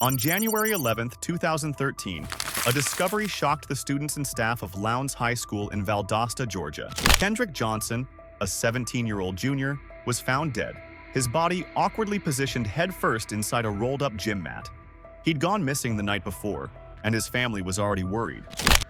On January 11, 2013, a discovery shocked the students and staff of Lowndes High School in Valdosta, Georgia. Kendrick Johnson, a 17-year-old junior, was found dead, his body awkwardly positioned headfirst inside a rolled-up gym mat. He'd gone missing the night before, and his family was already worried.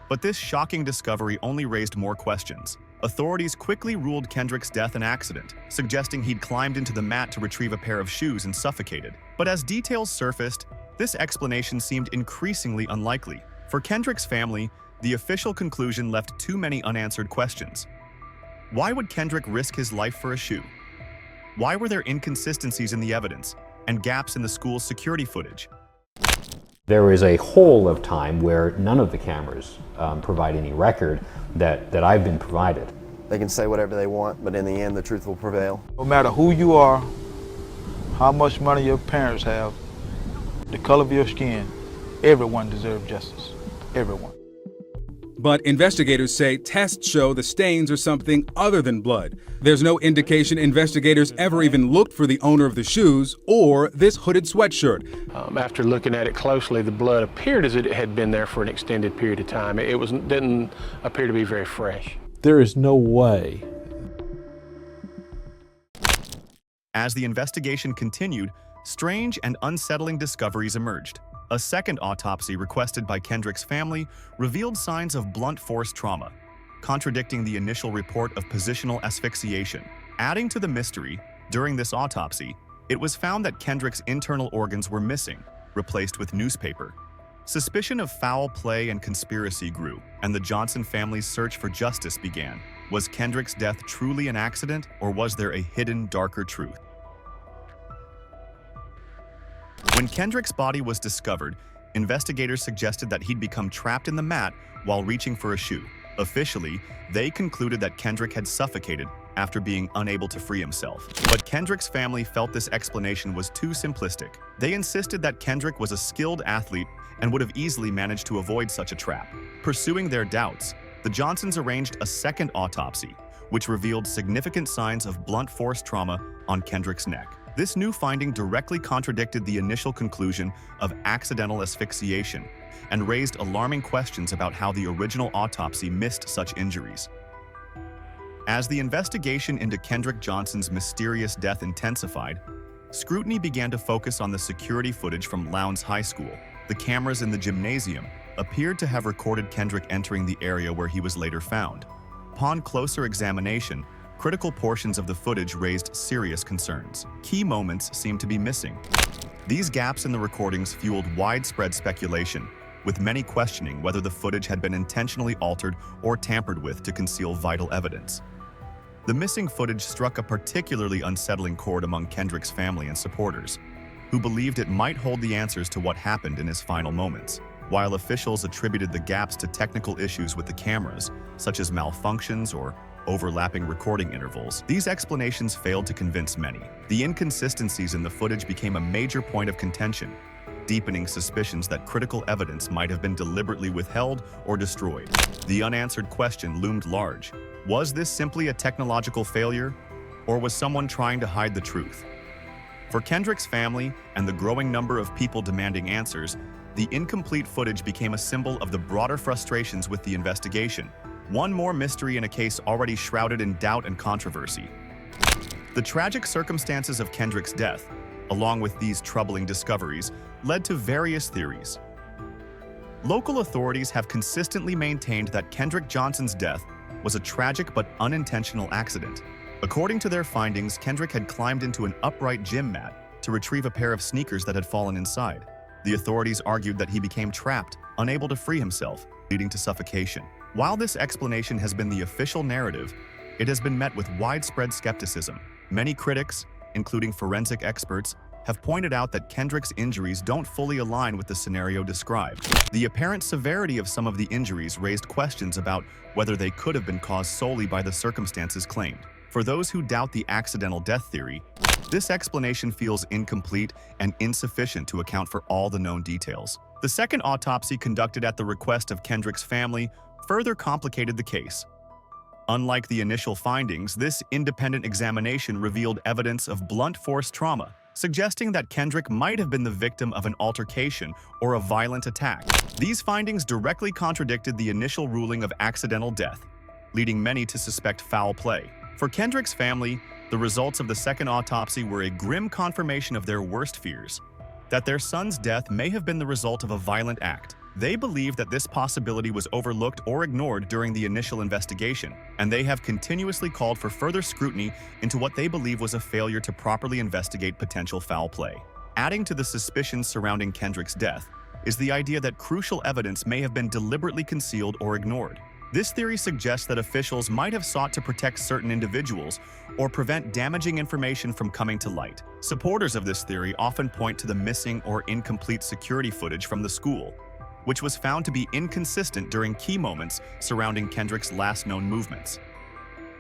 But this shocking discovery only raised more questions. Authorities quickly ruled Kendrick's death an accident, suggesting he'd climbed into the mat to retrieve a pair of shoes and suffocated. But as details surfaced, this explanation seemed increasingly unlikely. For Kendrick's family, the official conclusion left too many unanswered questions. Why would Kendrick risk his life for a shoe? Why were there inconsistencies in the evidence and gaps in the school's security footage? There is a whole of time where none of the cameras provide any record that I've been provided. They can say whatever they want, but in the end, the truth will prevail. No matter who you are, how much money your parents have, the color of your skin, everyone deserves justice. Everyone. But investigators say tests show the stains are something other than blood. There's no indication investigators ever even looked for the owner of the shoes or this hooded sweatshirt. After looking at it closely, the blood appeared as if it had been there for an extended period of time. It didn't appear to be very fresh. There is no way. As the investigation continued, strange and unsettling discoveries emerged. A second autopsy requested by Kendrick's family revealed signs of blunt force trauma, contradicting the initial report of positional asphyxiation. Adding to the mystery, during this autopsy, it was found that Kendrick's internal organs were missing, replaced with newspaper. Suspicion of foul play and conspiracy grew, and the Johnson family's search for justice began. Was Kendrick's death truly an accident, or was there a hidden, darker truth? When Kendrick's body was discovered, investigators suggested that he'd become trapped in the mat while reaching for a shoe. Officially, they concluded that Kendrick had suffocated after being unable to free himself. But Kendrick's family felt this explanation was too simplistic. They insisted that Kendrick was a skilled athlete and would have easily managed to avoid such a trap. Pursuing their doubts, the Johnsons arranged a second autopsy, which revealed significant signs of blunt force trauma on Kendrick's neck. This new finding directly contradicted the initial conclusion of accidental asphyxiation and raised alarming questions about how the original autopsy missed such injuries. As the investigation into Kendrick Johnson's mysterious death intensified, scrutiny began to focus on the security footage from Lowndes High School. The cameras in the gymnasium appeared to have recorded Kendrick entering the area where he was later found. Upon closer examination, critical portions of the footage raised serious concerns. Key moments seemed to be missing. These gaps in the recordings fueled widespread speculation, with many questioning whether the footage had been intentionally altered or tampered with to conceal vital evidence. The missing footage struck a particularly unsettling chord among Kendrick's family and supporters, who believed it might hold the answers to what happened in his final moments. While officials attributed the gaps to technical issues with the cameras, such as malfunctions or overlapping recording intervals, these explanations failed to convince many. The inconsistencies in the footage became a major point of contention, deepening suspicions that critical evidence might have been deliberately withheld or destroyed. The unanswered question loomed large. Was this simply a technological failure, or was someone trying to hide the truth? For Kendrick's family and the growing number of people demanding answers, the incomplete footage became a symbol of the broader frustrations with the investigation. One more mystery in a case already shrouded in doubt and controversy. The tragic circumstances of Kendrick's death, along with these troubling discoveries, led to various theories. Local authorities have consistently maintained that Kendrick Johnson's death was a tragic but unintentional accident. According to their findings, Kendrick had climbed into an upright gym mat to retrieve a pair of sneakers that had fallen inside. The authorities argued that he became trapped, unable to free himself, leading to suffocation. While this explanation has been the official narrative, it has been met with widespread skepticism. Many critics, including forensic experts, have pointed out that Kendrick's injuries don't fully align with the scenario described. The apparent severity of some of the injuries raised questions about whether they could have been caused solely by the circumstances claimed. For those who doubt the accidental death theory, this explanation feels incomplete and insufficient to account for all the known details. The second autopsy, conducted at the request of Kendrick's family, further complicated the case. Unlike the initial findings, this independent examination revealed evidence of blunt force trauma, suggesting that Kendrick might have been the victim of an altercation or a violent attack. These findings directly contradicted the initial ruling of accidental death, leading many to suspect foul play. For Kendrick's family, the results of the second autopsy were a grim confirmation of their worst fears, that their son's death may have been the result of a violent act. They believe that this possibility was overlooked or ignored during the initial investigation, and they have continuously called for further scrutiny into what they believe was a failure to properly investigate potential foul play. Adding to the suspicions surrounding Kendrick's death is the idea that crucial evidence may have been deliberately concealed or ignored. This theory suggests that officials might have sought to protect certain individuals or prevent damaging information from coming to light. Supporters of this theory often point to the missing or incomplete security footage from the school, which was found to be inconsistent during key moments surrounding Kendrick's last known movements.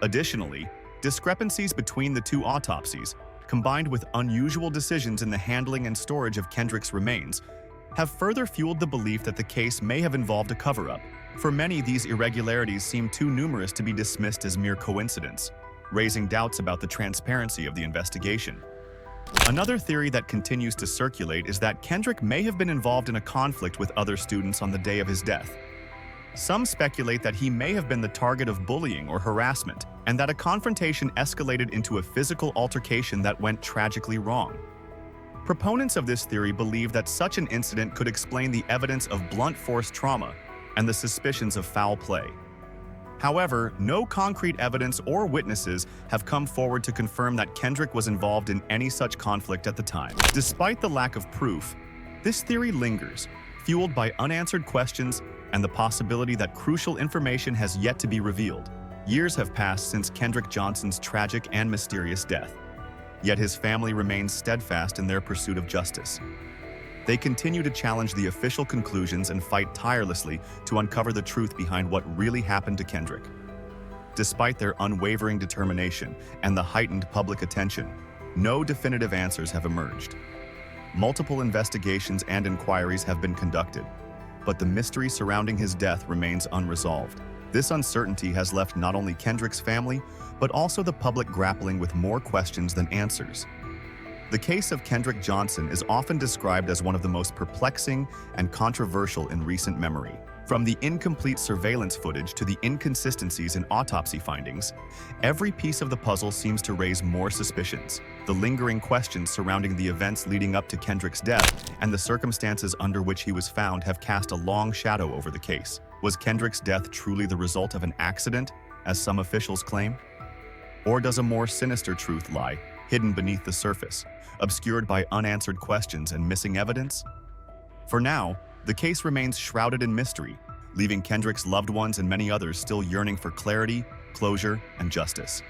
Additionally, discrepancies between the two autopsies, combined with unusual decisions in the handling and storage of Kendrick's remains, have further fueled the belief that the case may have involved a cover-up. For many, these irregularities seem too numerous to be dismissed as mere coincidence, raising doubts about the transparency of the investigation. Another theory that continues to circulate is that Kendrick may have been involved in a conflict with other students on the day of his death. Some speculate that he may have been the target of bullying or harassment, and that a confrontation escalated into a physical altercation that went tragically wrong. Proponents of this theory believe that such an incident could explain the evidence of blunt force trauma and the suspicions of foul play. However, no concrete evidence or witnesses have come forward to confirm that Kendrick was involved in any such conflict at the time. Despite the lack of proof, this theory lingers, fueled by unanswered questions and the possibility that crucial information has yet to be revealed. Years have passed since Kendrick Johnson's tragic and mysterious death, yet his family remains steadfast in their pursuit of justice. They continue to challenge the official conclusions and fight tirelessly to uncover the truth behind what really happened to Kendrick. Despite their unwavering determination and the heightened public attention, no definitive answers have emerged. Multiple investigations and inquiries have been conducted, but the mystery surrounding his death remains unresolved. This uncertainty has left not only Kendrick's family, but also the public grappling with more questions than answers. The case of Kendrick Johnson is often described as one of the most perplexing and controversial in recent memory. From the incomplete surveillance footage to the inconsistencies in autopsy findings, every piece of the puzzle seems to raise more suspicions. The lingering questions surrounding the events leading up to Kendrick's death and the circumstances under which he was found have cast a long shadow over the case. Was Kendrick's death truly the result of an accident, as some officials claim? Or does a more sinister truth lie, hidden beneath the surface, obscured by unanswered questions and missing evidence? For now, the case remains shrouded in mystery, leaving Kendrick's loved ones and many others still yearning for clarity, closure, and justice.